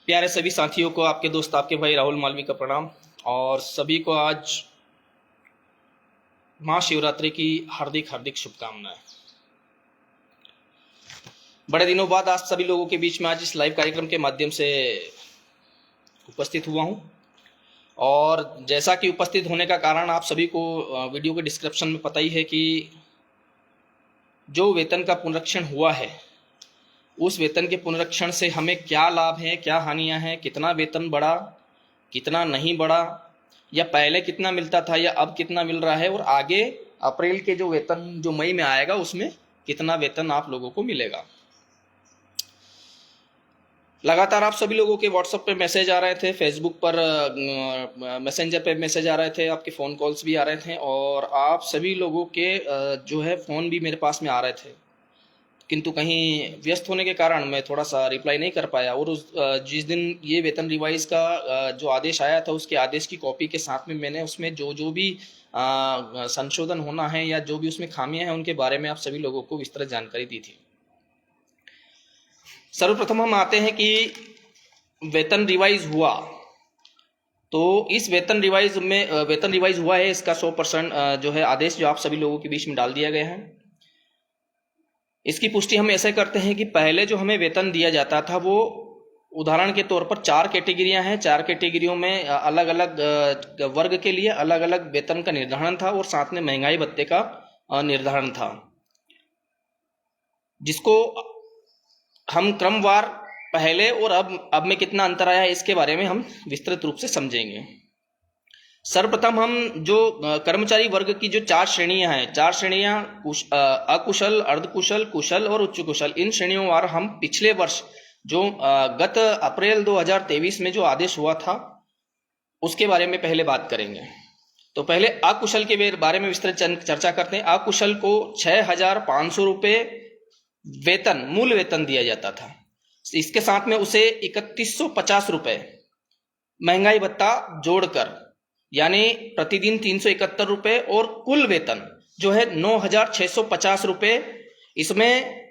प्यारे सभी साथियों को आपके दोस्त आपके भाई राहुल मालवी का प्रणाम। और सभी को आज महाशिवरात्रि की हार्दिक हार्दिक शुभकामनाएं। बड़े दिनों बाद आज सभी लोगों के बीच में आज इस लाइव कार्यक्रम के माध्यम से उपस्थित हुआ हूं। और जैसा कि उपस्थित होने का कारण आप सभी को वीडियो के डिस्क्रिप्शन में पता ही है कि जो वेतन का पुनरीक्षण हुआ है उस वेतन के पुनरीक्षण से हमें क्या लाभ है, क्या हानियां हैं, कितना वेतन बढ़ा, कितना नहीं बढ़ा, या पहले कितना मिलता था या अब कितना मिल रहा है, और आगे अप्रैल के जो वेतन जो मई में आएगा उसमें कितना वेतन आप लोगों को मिलेगा। लगातार आप सभी लोगों के व्हाट्सएप पे मैसेज आ रहे थे, फेसबुक पर मैसेंजर पे मैसेज आ रहे थे, आपके फ़ोन कॉल्स भी आ रहे थे, और आप सभी लोगों के जो है फ़ोन भी मेरे पास में आ रहे थे, किंतु कहीं व्यस्त होने के कारण मैं थोड़ा सा रिप्लाई नहीं कर पाया। और जिस दिन ये वेतन रिवाइज का जो आदेश आया था उसके आदेश की कॉपी के साथ में मैंने उसमें जो भी संशोधन होना है या जो भी उसमें खामियां हैं उनके बारे में आप सभी लोगों को विस्तृत जानकारी दी थी। सर्वप्रथम हम आते हैं कि वेतन रिवाइज हुआ, तो इस वेतन रिवाइज हुआ है, इसका 100% जो है आदेश जो आप सभी लोगों के बीच में डाल दिया गया है। इसकी पुष्टि हम ऐसे करते हैं कि पहले जो हमें वेतन दिया जाता था वो उदाहरण के तौर पर 4 कैटेगरियां हैं। 4 कैटेगरियों में अलग अलग वर्ग के लिए अलग अलग वेतन का निर्धारण था और साथ में महंगाई भत्ते का निर्धारण था, जिसको हम क्रमवार पहले और अब में कितना अंतर आया है इसके बारे में हम विस्तृत रूप से समझेंगे। सर्वप्रथम हम जो कर्मचारी वर्ग की जो 4 श्रेणियां हैं, 4 श्रेणियां अकुशल, अर्धकुशल, कुशल और उच्च कुशल, इन श्रेणियों वार हम पिछले वर्ष जो गत अप्रैल 2023 में जो आदेश हुआ था उसके बारे में पहले बात करेंगे। तो पहले अकुशल के बारे में विस्तृत चर्चा करते हैं। अकुशल को 6,500 रुपये वेतन, मूल वेतन दिया जाता था। इसके साथ में उसे 3,150 रुपये महंगाई भत्ता जोड़कर, यानी प्रतिदिन 371 रुपये, और कुल वेतन जो है 9,650 रुपये, इसमें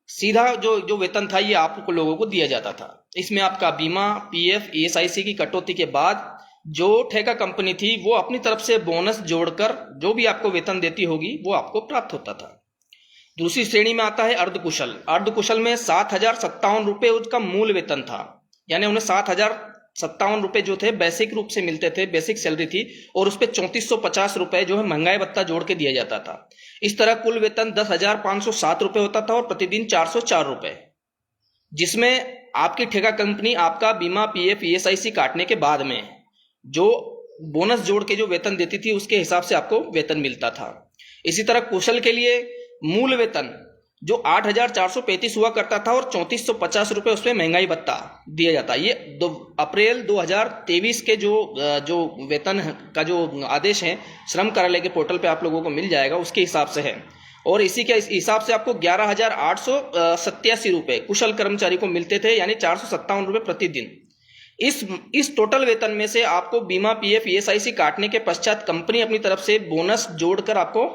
सीधा जो वेतन था ये आप लोगों को दिया जाता था। इसमें आपका बीमा, पीएफ, ईएसआईसी की कटौती के बाद जो ठेका कंपनी थी वो अपनी तरफ से बोनस जोड़कर जो भी आपको वेतन देती होगी वो आपको प्राप्त होता था। दूसरी श्रेणी में आता है अर्धकुशल। अर्धकुशल में 7,057 रुपये उसका मूल वेतन था, यानी उन्हें 7,057 रुपये जो थे बेसिक रूप से मिलते थे, बेसिक सैलरी थी, और उस पर 3,450 रुपये जो है महंगाई भत्ता जोड़ के दिया जाता था। इस तरह कुल वेतन 10,507 रुपये होता था और प्रतिदिन 404 रुपये, जिसमें आपकी ठेका कंपनी आपका बीमा, पीएफ, ईएसआईसी काटने के बाद में जो बोनस जोड़ के जो वेतन देती थी उसके हिसाब से आपको वेतन मिलता था। इसी तरह कुशल के लिए मूल वेतन जो 8,435 हुआ करता था और 3,450 रुपये उसमें महंगाई भत्ता दिया जाता। ये अप्रैल 2023 के जो वेतन का जो आदेश है श्रम कार्यालय के पोर्टल पे आप लोगों को मिल जाएगा, उसके हिसाब से है। और इसी के हिसाब से आपको 11,887 रुपये कुशल कर्मचारी को मिलते थे, यानी 457 रुपये प्रतिदिन। इस टोटल वेतन में से आपको बीमा, पीएफ, ईएसआईसी काटने के पश्चात कंपनी अपनी तरफ से बोनस जोड़कर आपको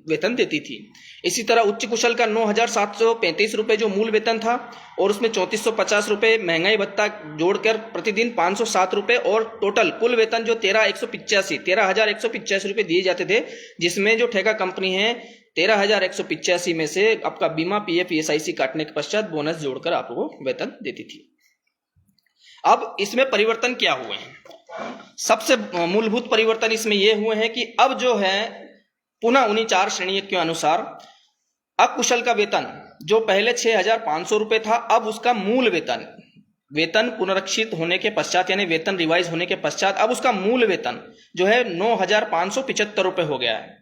वेतन देती थी। इसी तरह उच्च कुशल का 9,735 रुपये जो मूल वेतन था और उसमें 3,450 रुपये महंगाई भत्ता जोड़कर प्रतिदिन 507 रुपये, और टोटल कुल वेतन जो 13,185 रुपये दिए जाते थे, जिसमें जो ठेका कंपनी है 13,185 में से आपका बीमा, पीएफ, ईएसआईसी काटने के पश्चात बोनस जोड़कर आपको वेतन देती थी। अब इसमें परिवर्तन क्या हुए हैं? सबसे मूलभूत परिवर्तन इसमें यह हुए हैं कि अब जो है पुनः उन्हीं 4 श्रेणियों के अनुसार अकुशल का वेतन जो पहले 6,500 रुपये था, अब उसका मूल वेतन पुनरीक्षित होने के पश्चात, यानी वेतन रिवाइज होने के पश्चात, अब उसका मूल वेतन जो है 9,575 रुपये हो गया है।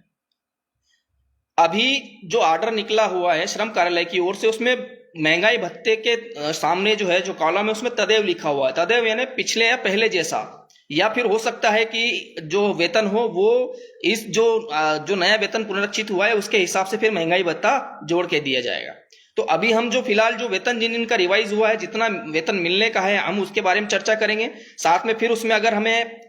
अभी जो ऑर्डर निकला हुआ है श्रम कार्यालय की ओर से, उसमें महंगाई भत्ते के सामने जो है जो कॉलम है उसमें तदेव लिखा हुआ है। तदेव यानी पिछले या पहले जैसा, या फिर हो सकता है कि जो वेतन हो वो इस जो नया वेतन पुनरीक्षित हुआ है उसके हिसाब से फिर महंगाई भत्ता जोड़ के दिया जाएगा। तो अभी हम जो फिलहाल जो वेतन जिनका रिवाइज हुआ है, जितना वेतन मिलने का है, हम उसके बारे में चर्चा करेंगे। साथ में फिर उसमें अगर हमें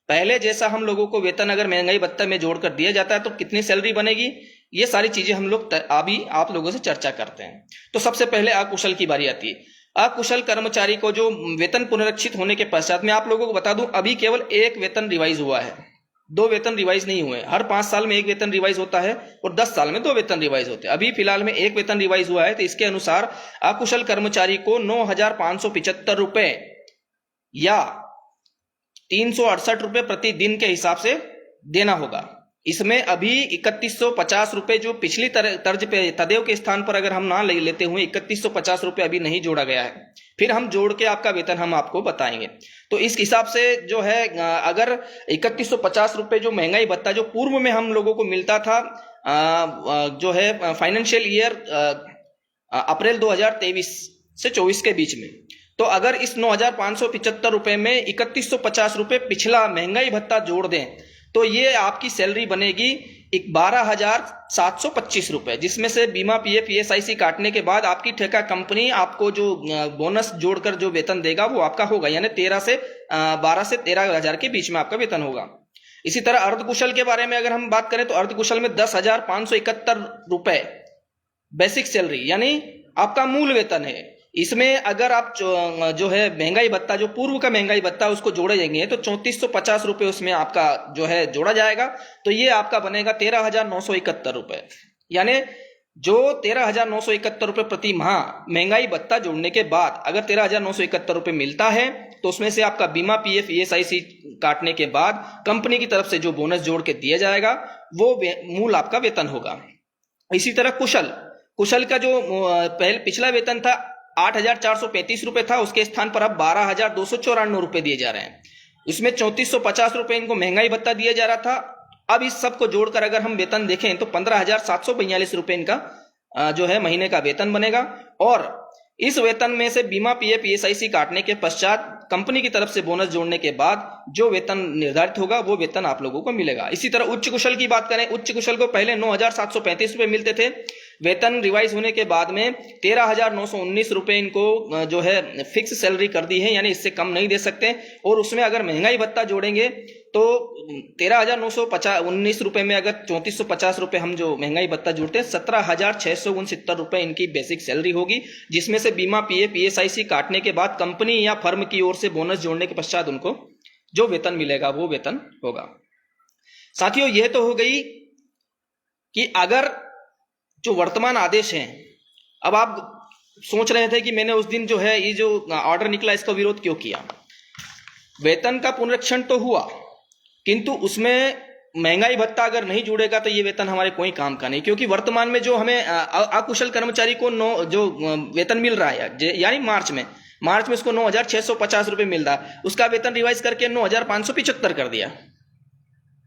पहले जैसा हम लोगों को वेतन अगर महंगाई भत्ता में जोड़कर दिया जाता है तो कितनी सैलरी बनेगी, ये सारी चीजें हम लोग अभी आप लोगों से चर्चा करते हैं। तो सबसे पहले अकुशल की बारी आती है। अकुशल कर्मचारी को जो वेतन पुनरीक्षित होने के पश्चात, मैं आप लोगों को बता दूं, अभी केवल एक वेतन रिवाइज हुआ है, 2 वेतन रिवाइज नहीं हुए। हर 5 साल में 1 वेतन रिवाइज होता है और 10 साल में 2 वेतन रिवाइज होते हैं। अभी फिलहाल में 1 वेतन रिवाइज हुआ है। तो इसके अनुसार अकुशल कर्मचारी को 9,575 रुपए या 368 रुपए प्रति दिन के हिसाब से देना होगा। इसमें अभी 3150 रुपए जो पिछली तर्ज पे तदेव के स्थान पर अगर हम ना ले लेते हुए 3150 रुपए अभी नहीं जोड़ा गया है, फिर हम जोड़ के आपका वेतन हम आपको बताएंगे। तो इस हिसाब से जो है, अगर 3150 रुपए जो महंगाई भत्ता जो पूर्व में हम लोगों को मिलता था, जो है फाइनेंशियल ईयर अप्रैल 2023 से 24 के बीच में, तो अगर इस 9,575 रुपए में 3150 रुपए पिछला महंगाई भत्ता जोड़ दें तो ये आपकी सैलरी बनेगी 12,725 रुपए, जिसमें से बीमा पीएफ ईएसआईसी काटने के बाद आपकी ठेका कंपनी आपको जो बोनस जोड़कर जो वेतन देगा वो आपका होगा, यानी 12 से 13,000 के बीच में आपका वेतन होगा। इसी तरह अर्धकुशल के बारे में अगर हम बात करें तो अर्धकुशल में 10,571 रुपए बेसिक सैलरी यानी आपका मूल वेतन है। इसमें अगर आप जो है महंगाई भत्ता जो पूर्व का महंगाई भत्ता उसको जोड़े जाएंगे तो 3450 रुपए उसमें आपका जो है जोड़ा जाएगा, तो ये आपका बनेगा 13,971 रुपए। यानी जो 13,971 रुपए प्रति माह महंगाई भत्ता जोड़ने के बाद अगर 13,971 रुपए मिलता है तो उसमें से आपका बीमा पीएफ ईएसआईसी काटने के बाद कंपनी की तरफ से जो बोनस जोड़ के दिया जाएगा वो मूल आपका वेतन होगा। इसी तरह कुशल का जो पिछला वेतन था 8,435 रुपए था, उसके स्थान पर अब 12,294 रुपए दिए जा रहे हैं। इसमें 3,450 रुपए इनको महंगाई भत्ता दिया जा रहा था। अब इस सब को जोड़कर अगर हम वेतन देखें तो 15,742 रुपए इनका जो है महीने का वेतन बनेगा। और इस वेतन में से बीमा पीएफ ईएसआईसी काटने के पश्चात कंपनी की तरफ से बोनस जोड़ने के बाद जो वेतन निर्धारित होगा वो वेतन आप लोगों को मिलेगा। इसी तरह उच्च कुशल की बात करें, उच्च कुशल को पहले 9,735 रुपए मिलते थे, वेतन रिवाइज होने के बाद में 13,919 रुपए इनको जो है फिक्स सैलरी कर दी है, यानी इससे कम नहीं दे सकते। और उसमें अगर महंगाई भत्ता जोड़ेंगे तो 13,919 रुपए में अगर 3450 रुपए हम जो महंगाई भत्ता जोड़ते हैं 17,669 रुपए इनकी बेसिक सैलरी होगी, जिसमें से बीमा पीएफ ईएसआईसी काटने के बाद कंपनी या फर्म की ओर से बोनस जोड़ने के पश्चात उनको जो वेतन मिलेगा वो वेतन होगा। साथियों, यह तो हो गई कि अगर जो वर्तमान आदेश हैं, अब आप सोच रहे थे कि मैंने उस दिन जो है ये जो ऑर्डर निकला इसका विरोध क्यों किया। वेतन का पुनरीक्षण तो हुआ किंतु उसमें महंगाई भत्ता अगर नहीं जुड़ेगा तो ये वेतन हमारे कोई काम का नहीं, क्योंकि वर्तमान में जो हमें अकुशल कर्मचारी को जो वेतन मिल रहा है यानी मार्च में उसको 9,650 रुपए मिल रहा है, उसका वेतन रिवाइज करके 9,575 कर दिया।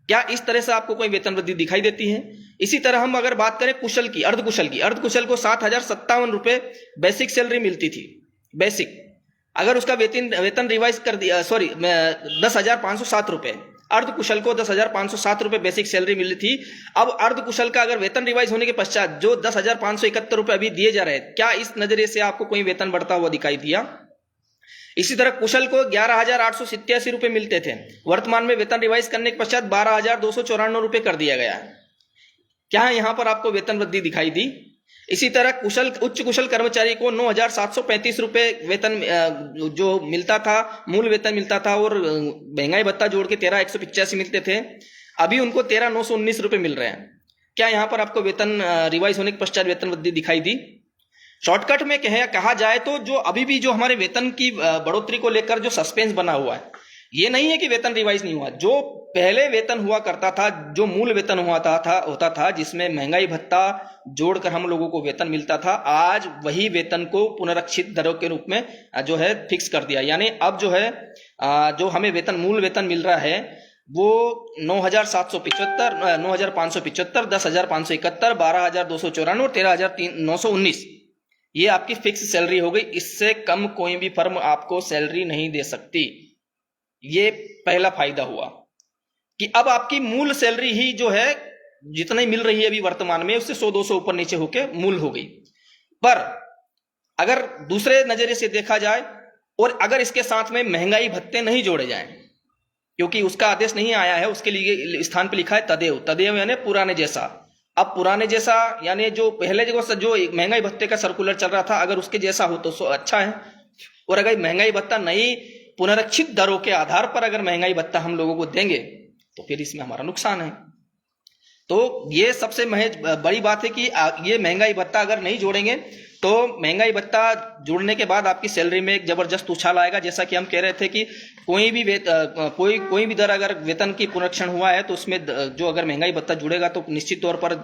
क्या इस तरह से आपको कोई वेतन वृद्धि दिखाई देती है? इसी तरह हम अगर बात करें अर्धकुशल को 7,057 रुपए बेसिक सैलरी मिलती थी। बेसिक अगर उसका वेतन रिवाइज कर दिया 10,507 रुपए, अर्धकुशल को 10,507 रुपए बेसिक सैलरी मिली थी। अब अर्धकुशल का अगर वेतन रिवाइज होने के पश्चात जो 10,571 रुपए अभी दिए जा रहे हैं, क्या इस नजरिए से आपको कोई वेतन बढ़ता हुआ दिखाई दिया? इसी तरह कुशल को 11,887 रुपए मिलते थे, वर्तमान में वेतन रिवाइज करने के पश्चात 12,294 रुपए कर दिया गया है। क्या यहां पर आपको वेतन वृद्धि दिखाई दी? इसी तरह उच्च कुशल कर्मचारी को 9,735 रुपए वेतन जो मिलता था, मूल वेतन मिलता था और महंगाई भत्ता जोड़ के 13,185 मिलते थे, अभी उनको 13,919 रुपए मिल रहे हैं। क्या यहां पर आपको वेतन रिवाइज होने के पश्चात वेतन वृद्धि दिखाई दी? शॉर्टकट में कहा जाए तो जो अभी भी जो हमारे वेतन की बढ़ोतरी को लेकर जो सस्पेंस बना हुआ है, ये नहीं है कि वेतन रिवाइज नहीं हुआ। जो पहले वेतन हुआ करता था, जो मूल वेतन होता था जिसमें महंगाई भत्ता जोड़कर हम लोगों को वेतन मिलता था, आज वही वेतन को पुनरीक्षित दरों के रूप में जो है फिक्स कर दिया। यानी अब जो है जो हमें मूल वेतन मिल रहा है वो 9,775, 9,575, 10,571, 12,294 और 13,919 ये आपकी फिक्स सैलरी हो गई। इससे कम कोई भी फर्म आपको सैलरी नहीं दे सकती। ये पहला फायदा हुआ कि अब आपकी मूल सैलरी ही जो है जितनी मिल रही है अभी वर्तमान में उससे 100-200 ऊपर नीचे होके मूल हो गई। पर अगर दूसरे नजरिए से देखा जाए और अगर इसके साथ में महंगाई भत्ते नहीं जोड़े जाएं, क्योंकि उसका आदेश नहीं आया है, उसके लिए स्थान पे लिखा है तदेव यानी पुराने जैसा। अब पुराने जैसा, यानी जो पहले जो महंगाई भत्ते का सर्कुलर चल रहा था, अगर उसके जैसा हो तो अच्छा है। और अगर महंगाई भत्ता नई पुनरीक्षित दरों के आधार पर अगर महंगाई भत्ता हम लोगों को देंगे तो फिर इसमें हमारा नुकसान है। तो ये सबसे बड़ी बात है कि ये महंगाई भत्ता अगर नहीं जोड़ेंगे तो महंगाई भत्ता जोड़ने के बाद आपकी सैलरी में एक जबरदस्त उछाल आएगा। जैसा कि हम कह रहे थे कि कोई भी दर अगर वेतन की पुनरीक्षण हुआ है तो उसमें जो अगर महंगाई भत्ता जुड़ेगा तो निश्चित तौर पर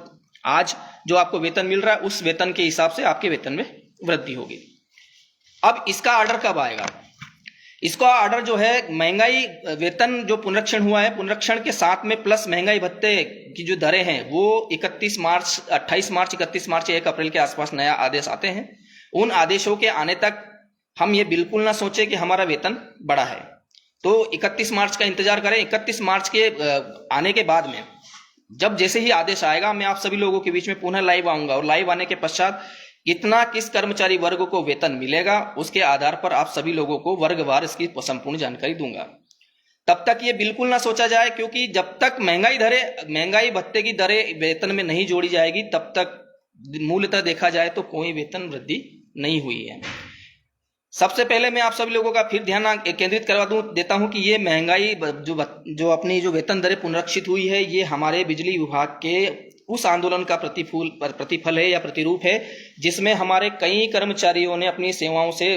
आज जो आपको वेतन मिल रहा है उस वेतन के हिसाब से आपके वेतन में वृद्धि होगी। अब इसका ऑर्डर कब आएगा? इसका ऑर्डर जो है महंगाई वेतन जो पुनरीक्षण हुआ है, पुनरीक्षण के साथ में प्लस महंगाई भत्ते की जो दरें हैं वो 28 मार्च, 31 मार्च, 1 अप्रैल के आसपास नया आदेश आते हैं। उन आदेशों के आने तक हम ये बिल्कुल ना सोचें कि हमारा वेतन बढ़ा है। तो 31 मार्च का इंतजार करें। 31 मार्च के आने के बाद में जब जैसे ही आदेश आएगा मैं आप सभी लोगों के बीच में पुनः लाइव आऊंगा और लाइव आने के पश्चात कितना किस कर्मचारी वर्ग को वेतन मिलेगा उसके आधार पर आप सभी लोगों को वर्गवार इसकी संपूर्ण जानकारी दूंगा। तब तक ये बिल्कुल ना सोचा जाए, क्योंकि जब तक महंगाई भत्ते की दरें वेतन में नहीं जोड़ी जाएगी तब तक मूलतः देखा जाए तो कोई वेतन वृद्धि नहीं हुई है। सबसे पहले मैं आप सभी लोगों का फिर ध्यान केंद्रित करवा देता हूं कि ये महंगाई जो अपनी जो वेतन दरें पुनरीक्षित हुई है ये हमारे बिजली विभाग के उस आंदोलन का प्रतिफल है या प्रतिरूप है जिसमें हमारे कई कर्मचारियों ने अपनी सेवाओं से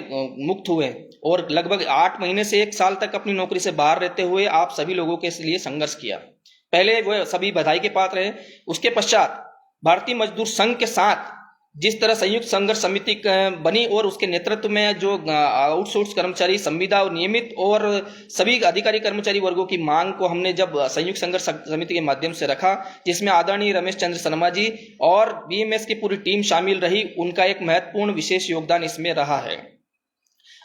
मुक्त हुए और लगभग 8 महीने से 1 साल तक अपनी नौकरी से बाहर रहते हुए आप सभी लोगों के लिए संघर्ष किया। पहले वो सभी बधाई के पात्र हैं। उसके पश्चात भारतीय मजदूर संघ के साथ जिस तरह संयुक्त संघर्ष समिति बनी और उसके नेतृत्व में जो आउटसोर्स कर्मचारी संविदा और नियमित और सभी अधिकारी कर्मचारी वर्गों की मांग को हमने जब संयुक्त संघर्ष समिति के माध्यम से रखा, जिसमें आदरणीय रमेश चंद्र शर्मा जी और बीएमएस की पूरी टीम शामिल रही, उनका एक महत्वपूर्ण विशेष योगदान इसमें रहा है।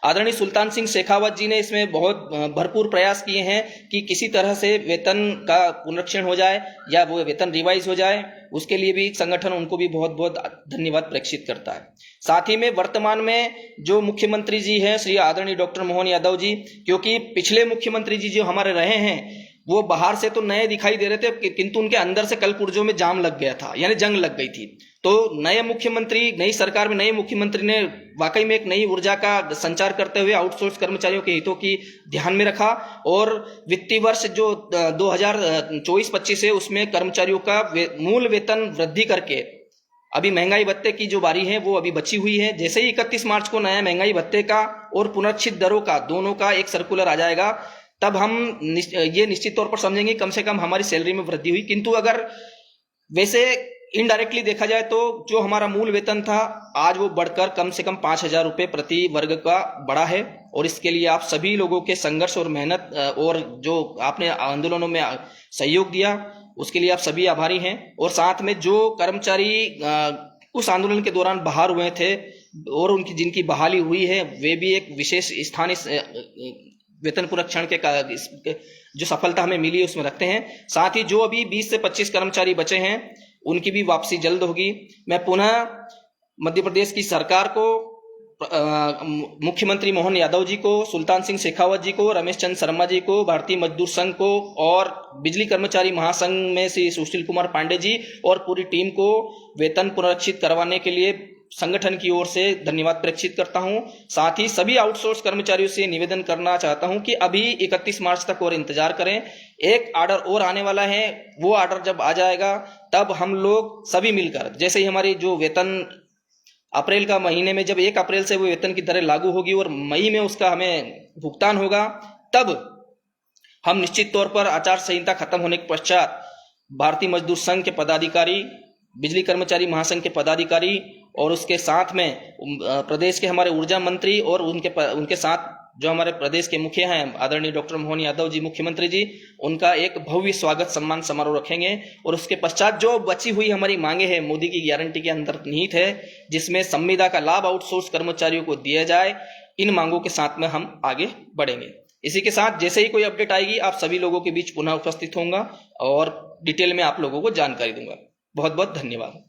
आदरणीय सुल्तान सिंह शेखावत जी ने इसमें बहुत भरपूर प्रयास किए हैं कि किसी तरह से वेतन का पुनरीक्षण हो जाए या वो वेतन रिवाइज हो जाए। उसके लिए भी संगठन उनको भी बहुत बहुत धन्यवाद प्रेषित करता है। साथ ही में वर्तमान में जो मुख्यमंत्री जी हैं श्री आदरणीय डॉक्टर मोहन यादव जी, क्योंकि पिछले मुख्यमंत्री जी जो हमारे रहे हैं वो बाहर से तो नए दिखाई दे रहे थे किंतु उनके अंदर से कलपुर्जों में जाम लग गया था, यानी जंग लग गई थी। तो नए मुख्यमंत्री, नई सरकार में नए मुख्यमंत्री ने वाकई में एक नई ऊर्जा का संचार करते हुए आउटसोर्स कर्मचारियों के हितों की ध्यान में रखा और वित्तीय वर्ष जो 2024-25 है उसमें कर्मचारियों का मूल वेतन वृद्धि करके अभी महंगाई भत्ते की जो बारी है वो अभी बची हुई है। जैसे ही 31 मार्च को नया महंगाई भत्ते का और पुनरीक्षित दरों का दोनों का एक सर्कुलर आ जाएगा तब हम ये निश्चित तौर पर समझेंगे कम से कम हमारी सैलरी में वृद्धि हुई। किंतु अगर वैसे इनडायरेक्टली देखा जाए तो जो हमारा मूल वेतन था आज वो बढ़कर कम से कम 5,000 रुपये प्रति वर्ग का बढ़ा है और इसके लिए आप सभी लोगों के संघर्ष और मेहनत और जो आपने आंदोलनों में सहयोग दिया उसके लिए आप सभी आभारी हैं। और साथ में जो कर्मचारी उस आंदोलन के दौरान बाहर हुए थे और उनकी जिनकी बहाली हुई है वे भी एक विशेष स्थान इस वेतन पुनरीक्षण के जो सफलता हमें मिली है उसमें रखते हैं। साथ ही जो अभी 20 से 25 कर्मचारी बचे हैं उनकी भी वापसी जल्द होगी। मैं पुनः मध्य प्रदेश की सरकार को, मुख्यमंत्री मोहन यादव जी को, सुल्तान सिंह शेखावत जी को, रमेश चंद्र शर्मा जी को, भारतीय मजदूर संघ को और बिजली कर्मचारी महासंघ में श्री सुशील कुमार पांडे जी और पूरी टीम को वेतन पुनरीक्षित करवाने के लिए संगठन की ओर से धन्यवाद प्रेषित करता हूं। साथ ही सभी आउटसोर्स कर्मचारियों से निवेदन करना चाहता हूं कि अभी 31 मार्च तक और इंतजार करें। एक ऑर्डर और आने वाला है, वो ऑर्डर जब आ जाएगा तब हम लोग सभी मिलकर, जैसे ही हमारी जो वेतन अप्रैल का महीने में जब 1 अप्रैल से वो वेतन की दरें लागू होगी और मई में उसका हमें भुगतान होगा, तब हम निश्चित तौर पर आचार संहिता खत्म होने के पश्चात भारतीय मजदूर संघ के पदाधिकारी, बिजली कर्मचारी महासंघ के पदाधिकारी और उसके साथ में प्रदेश के हमारे ऊर्जा मंत्री और उनके साथ जो हमारे प्रदेश के मुखिया हैं आदरणीय डॉक्टर मोहन यादव जी मुख्यमंत्री जी, उनका एक भव्य स्वागत सम्मान समारोह रखेंगे। और उसके पश्चात जो बची हुई हमारी मांगे हैं मोदी की गारंटी के अंदर निहित है, जिसमें संविदा का लाभ आउटसोर्स कर्मचारियों को दिया जाए, इन मांगों के साथ में हम आगे बढ़ेंगे। इसी के साथ जैसे ही कोई अपडेट आएगी आप सभी लोगों के बीच पुनः उपस्थित होऊंगा और डिटेल में आप लोगों को जानकारी दूंगा। बहुत बहुत धन्यवाद।